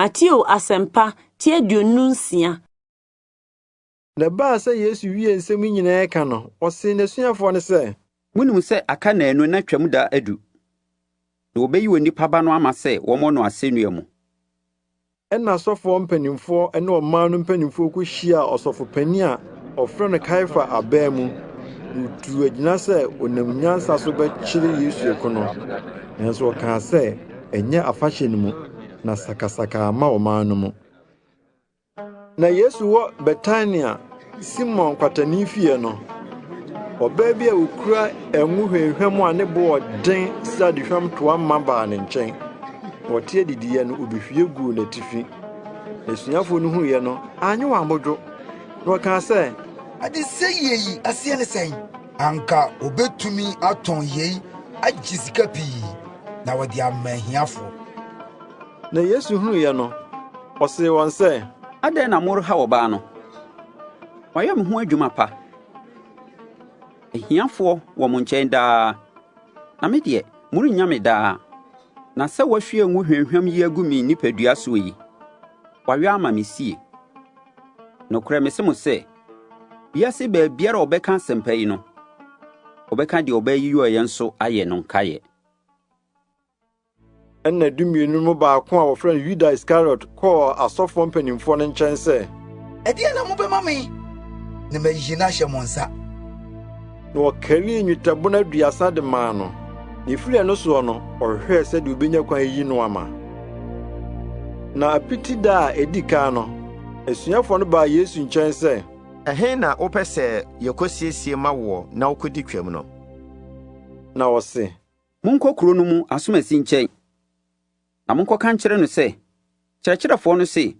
Mateo asempa tie dionunsia. Na ba se Yesu wie nsem nyina eka no, ose n'asuafo ne se, Munim se aka na enu na twam da adu. Na obeyi onipa ba no ama se womo no asennua mu. Ɛna asɔfo mpanimfo ɛne ɔman no mpanimfo ko hyia ɔsɔfo pani a ɔfrɛ no Kaifa abaa mu. Utu agyina sɛ onam nyansa so bɛkyere Yesu ko no. Nanso ɔkaa sɛ ɛnyɛ afahyɛ no mu na sakasaka ama ɔman no mu. Na Yesu wɔ Betania, Simon kwatani fie no. Ɔbaa bi a okura ɛnwo hwehwɛm a ne bo ɔden sɛ de hwam toa mma baa ne nkyɛn. Wɔte didiɛ no obihwie gu n'atifi. Esuafo no huye no, anyo amodwo. Na ɔka sɛ, ade sɛ yeyi asie ne sɛn anka obetumi atɔn yeyi agye sika pii na wɔde ama ahiafo. Na Yesu huye no, ɔse wɔn sɛ, Adɛn na moreha ɔbaa no? Wayɛ me ho adwuma pa. Ahiafo wɔ mo nkyɛn daa. Na me deɛ, morennya me daa. Na sɛ wahwie ngu hwehwam yi agu me nipadua so yi. Wawe ama me sie. Nokora me se mo sɛ, wiase baabiara ɔbɛka asɛmpa yi no, ɔbɛka deɛ ɔbɛyi yɛ nso ayɛ no nkaeɛ. Ɛna dumienu mu baako a wɔfrɛ no Yuda Iskariot kɔɔ asɔfo mpanimfo no nkyɛn sɛ, ɛdeɛ na mobɛma me na mayi na ahyɛ mo nsa. na wɔkari nnwetɛbo no 30 de maa no. Na efiri no so no, ɔhwehwɛ sɛ de obenya kwan yi no ama. Na apiti da a edi kan no, asuafo no baa Yesu nkyɛn sɛ, ɛhe na wopɛ sɛ yɛkɔsiesie ma wo na wokɔdi twam no? Na ɔse, Monkɔ kuro no mu asomasi nkyɛn. Na monkɔka nkyerɛ no sɛ, kyerɛkyerɛfoɔ no se,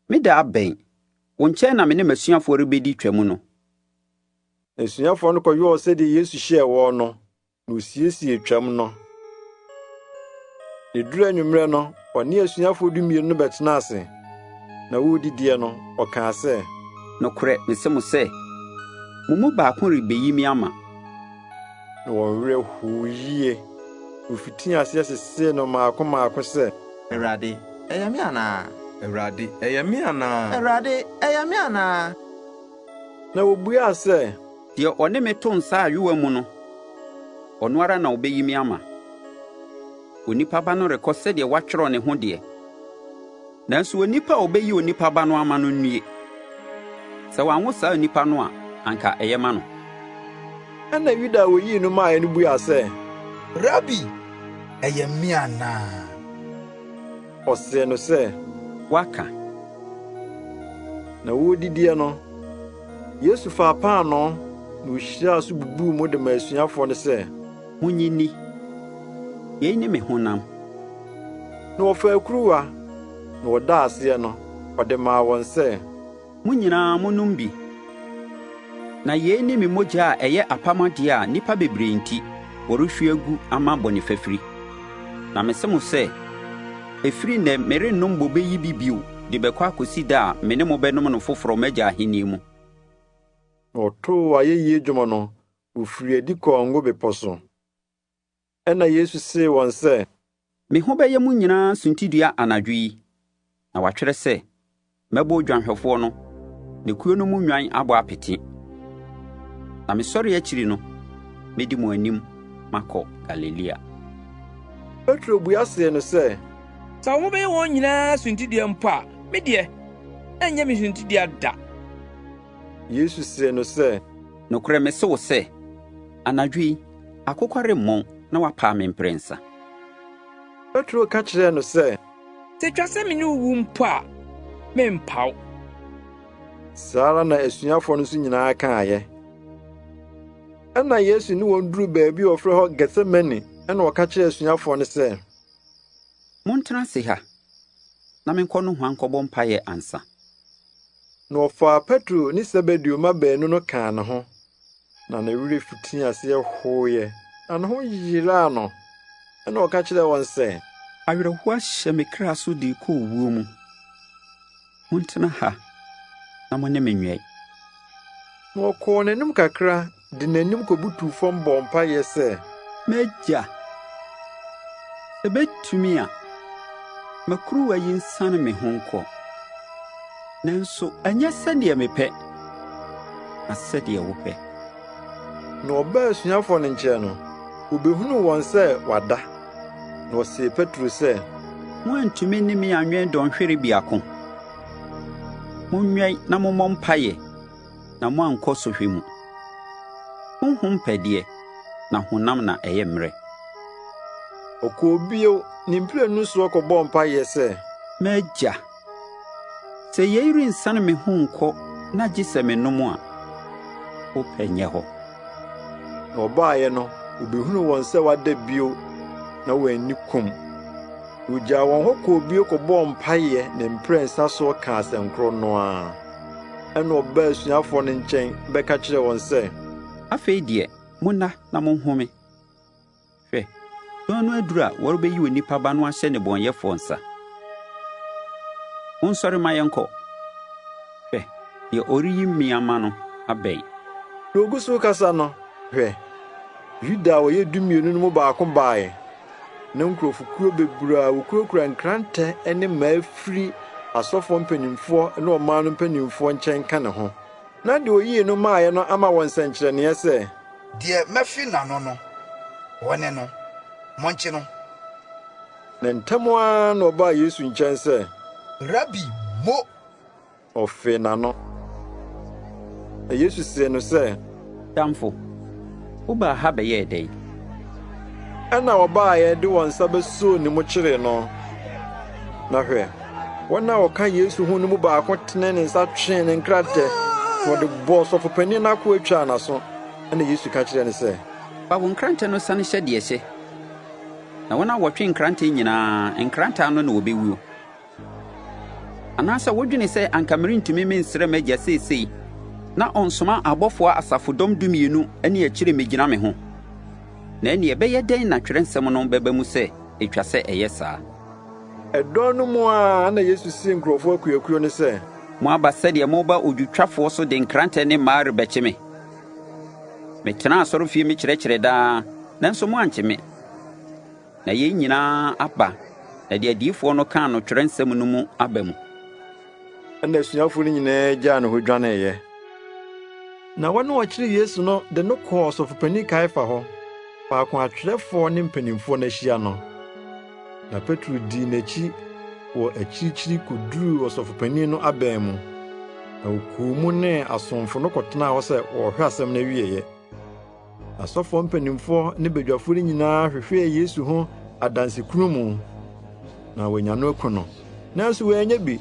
me da abɛn, wo nkyɛn na me ne m'asuafoɔ rebɛdi twam no. asuafo no kɔyɔɔ sɛdeɛ Yesu hyɛɛ wɔn no, na osiesie twam no. Eduru anwummere no, ɔne asuafo dumienu no bɛtena ase. Na wɔdidiɛ no, ɔkaa sɛ, Nokorɛ mese mo sɛ, mo mu baako rebeyi me ama. na wɔn werɛ hoo yie. Ofiti ase sesee no maako sɛ, Awurade, ɛyɛ me anaa? Awurade, ɛyɛ me anaa? Awurade, ɛyɛ me anaa? Na wobuaa sɛ, Deɛ ɔne me to nsa ayowa mu no, ɔno ara na ɔbɛyi me ama. Onipa ba no rekɔ sɛdeɛ watwerɛ ne ho deɛ. Nanso onipa a ɔbɛyi onipa ba no ama no nnue. Sɛ wanwo saa onipa no a, anka ɛyɛ ma no. ɛna Yuda a oyii no maa no buaa sɛ, Rabi, ɛyɛ me anaa? ɔsee no sɛ, Waka. na wɔdidiɛ no, Yesu faa paano na ohyiraa so bubuu mu de ma asuafo no sɛ, Monyini. Yei ne me honam. na wɔfaa kuruwa, na wɔda aseɛ no, ɔde maa wɔn sɛ, Mo nyinaa monom bi. Na yei ne me mogya a ɛyɛ apamadeɛ a nnipa bebree nti wɔrehwie agu ama bɔne fafiri. Na mese mo sɛ, ɛfiri nnɛ merennom bobe yi bi bio de bɛkɔ akɔsi da a me ne mo bɛnom no foforɔ m'Agya ahenni mu. na ɔtoo ayɛyie dwom no, ofiri adi kɔɔ Ngo Bepɔ so. Ɛna Yesu see wɔn sɛ, Me ho bɛyɛ mo nyinaa suntidua anadwo yi. Na watwerɛ sɛ, mɛbɔ odwanhwɛfoɔ no, na kuo no mu nnwan abɔ apete. Na mesɔre akyiri no, medi mo anim makɔ Galilea. Petro bua see no sɛ, Sɛ wo bɛyɛ wɔn nyinaa suntidua mpo a, me deɛ, ɛnyɛ me suntidua da. Yesu see no sɛ, Nokorɛ mese wo sɛ, anadwo yi, akokɔ remmɔn na wapaa me mprɛnsa. Petro ka kyerɛɛ no sɛ, Sɛ twa sɛ me ne wo mpo a, mempaw. saa ara na asuafo no nso nyinaa kaayɛ. Ɛna Yesu ne wɔn duru baabi a wɔfrɛ hɔ Getsemane, ɛna ɔka kyerɛɛ asuafo no sɛ, Montena ase ha, na menkɔ no ho ankɔbɔ mpaeɛ ansa. na ɔfaa Petro ne Sebedeo mma baanu no kaa ne ho. Na ne werɛ fitii aseɛ hooyɛ, na ne ho yiraa no. Ɛna ɔka kyerɛɛ wɔn sɛ, Awerɛhoɔ ahyɛ me kra so de kɔ owuo mu. Montena ha, na mo ne me nnwɛe. na ɔkɔɔ n'anim kakra, de n'anim kɔbutuu fam bɔ mpaeɛ sɛ, M'Agya, sɛ bɛtumi a, Makruwa yi nsane me ho nkɔ. Nanso ɛnyɛ sɛdeɛ mepɛ, na sɛdeɛ wopɛ. Na ɔbaa asuafoɔ no nkyɛn no, obehunu wɔn sɛ wada. Na ɔsee Petro sɛ, Moantumi ne me anwɛn dɔnhwere biako. Monwɛn na mommɔ mpaeɛ, na moankɔ sɔhwɛ mu. Honhom pɛdeɛ, na honam na ɛyɛ mmerɛ. ɔkɔɔ bio ne mprenu soɔ kɔbɔɔ mpaeɛ sɛ, M'agya, sɛ yei rensane me ho nkɔ na gye sɛ menom a, wopɛ nyɛ hɔ. na ɔbaeɛ no, obehunu wɔn sɛ wada bio na wɔanni kom. Ogyaa wɔn hɔ kɔɔ bio kɔbɔɔ mpaeɛ ne mprɛnsa soɔ kaa asɛm no a. Ɛna ɔbaa asuafoɔ no nkyɛn bɛka kyerɛɛ wɔn sɛ, Afei deɛ, monna na monhome. Hwɛ, dɔn no aduru a wɔrebɛyi onipa ba no ahyɛ nnebɔnyɛfoɔ nsa. Monsɔre ma yɛnkɔ. Hwɛ, deɛ ɔreyi mmeama no abɛn. na ogu so kasa no, hwɛ, Yuda a ɔyɛ 12 no mu baako baeɛ. Na nkurɔfokuo bebree a wokurakura nkrantɛ ne mmaa firi asɔfoɔ mpanimfoɔ ne ɔman no mpanimfoɔ nkyɛn ka ne ho. Na deɛ oyii no maaeɛ no ama wɔn nsɛnkyerɛnneɛ sɛ, deɛ mɛfi n'ano no wɔne no mɔnkye no. na ntɛm ara na ɔbaa Yesu nkyɛn sɛ, Rabi mo. ɔfee n'ano. Na Yesu see no sɛ, Damfo, wobaa ha bɛyɛɛ dɛn? ɛna ɔbaeɛ de wɔn nsa bɛsoo ne mu kyeree no. Na hwɛ, wɔn a wɔka Yesu ho no mu baako tene ne nsa twee ne nkratɛ, na wɔde bɔɔ ɔsɔfopanyin no ako atwaa n'aso. Ɛna Yesu ka kyerɛɛ no sɛ, Ba wo nkrantɛ no sane hyɛ deɛ hyɛ. Na wɔn a wɔtwe nkrantɛ nyinaa, nkrantɛ no na wɔbɛwuo. Anaasɛ wodwene sɛ anka merentumi mensrɛ m'agya seesei, na ɔnsoma abɔfoɔ asafodɔm 12 ne akyire megyina me ho. Na ɛne ɛbɛyɛ dɛn na twerɛnsɛm no bɛba mu sɛ ɛtwa sɛ ɛyɛ saa. ɛdɔn no mu a na Yesu sie nkurɔfoɔ akuakuo no sɛ, Mo aba sɛdeɛ moba odwitwafoɔ so de nkrantɛ ne mmaa rebɛkye me. Metena asɔrefie me kyerɛkyerɛ daa, nanso moankye me. Na yɛn nyinaa aba, na deɛ adiyifoɔ no kaa no twerɛnsɛm no mu aba mu. ɛna asuafoɔ no nyinaa gyaa ne ho dwaneeɛ. Na wɔn a wɔkyeree Yesu no de no kɔɔ ɔsɔfopanyin Kaiafa hɔ, faako atwerɛfoɔ ne mpanimfoɔ no ahyia no. Na Petro dii n'akyi wɔ akyirikyiri kɔduruu ɔsɔfopanyin no abɛn mu. Na okɔɔ mu ne asomfo no kɔtenaa hɔ sɛ wɔrehwɛ asɛm no awieeɛ. Asɔfoɔ mpanimfoɔ ne badwafoɔ no nyinaa hwehwɛɛ Yesu ho adansekunu mu, na wɔanya no aku no. Nanso wɔanya bi.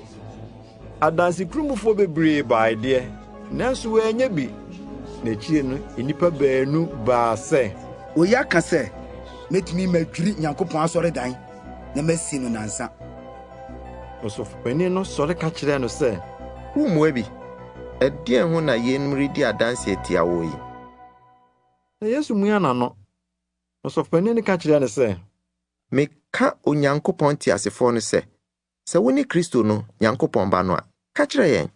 Adansekurumufoɔ bebree bae deɛ, nanso wɔanya bi. N'akyire no, nnipa baanu baa sɛ, Oyi aka sɛ metumi matwiri Nyankopɔn asɔredan na masi no nansa. ɔsɔfopanyin no sɔre ka kyerɛɛ no sɛ, Wommua bi. Ɛdeɛn ho na yɛnum redi adanse atia wo yi? na Yesu mua n'ano. Ɔsɔfopanyin no ka kyerɛɛ no sɛ, Meka Onyankopɔn teasefoɔ no sɛ wo ne Kristo no Nyankopɔn ba no a, ka kyerɛ yɛn.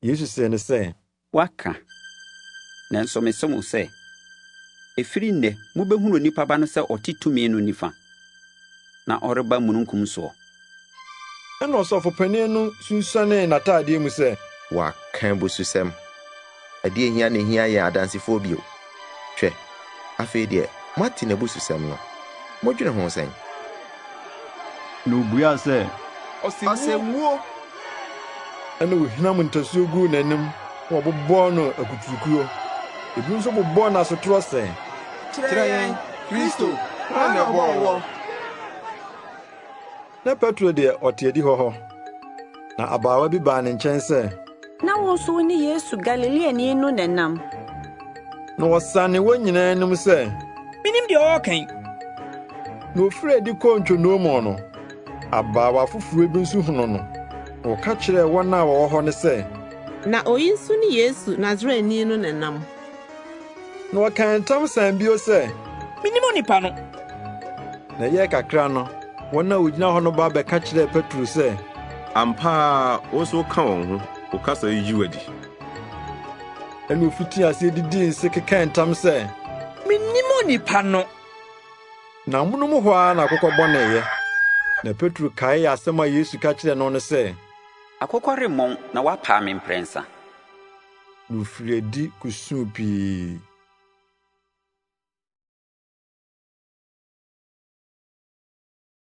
Yesu sɛ no sɛ, Waka. Nanso mesɛ mo sɛ, ɛfiri nnɛ mobɛhunu onipa ba no sɛ ɔte tumi no nifa, na ɔreba mununkum soɔ. ɛna ɔsɔfopanyin no sunsuanee n'ataadeɛ mu sɛ, Waka abususɛm. Ɛdeɛ hia ne hia yɛ adansefoɔ bio. Hwɛ, afei deɛ moate n'abususɛm no. Modwene ho sɛn? na obuaa sɛ, Ɔsɛmmuo. ɛna ohinam ntasuo guu n'anim, na wɔbobɔɔ no akuturukuo. Ebi nso bobɔɔ no asotorɔ sɛ, Kyerɛ yɛn, Kristo, hwan na ɛbɔɔ wo? na Petro deɛ ɔte adi hɔ. Na abaawa bi baa ne nkyɛn sɛ, Na wo nso wo ne Yesu Galileani no nenam. na wɔsane wɔn nyinaa anim sɛ, Minim deɛ ɔɔkan. na ofiri adi kɔɔ ntwonoo mu no, abaawa foforɔ bi nso hunu no. Na wɔka kyerɛɛ wɔn a wɔwɔ hɔ no sɛ, Na oyi nso ne Yesu Nasareni no nenam. na wɔkaa ntam san bio sɛ, Minim onipa no. na ɛyɛɛ kakra no, wɔn a wogyina hɔ no ba bɛka kyerɛɛ Petro sɛ, ampa a wo nso woka wɔn ho, wo kasa yi yi wadi. ɛna ofitii aseɛ didii nse kekaa ntam sɛ, Minim onipa no. na monom hɔ ara na akokɔ bɔneeɛ. Na Petro kae asɛm a Yesu ka kyerɛ no sɛ, akokɔ remmɔn na woapaa me mprɛnsa. na ofiri adi kusuu pii.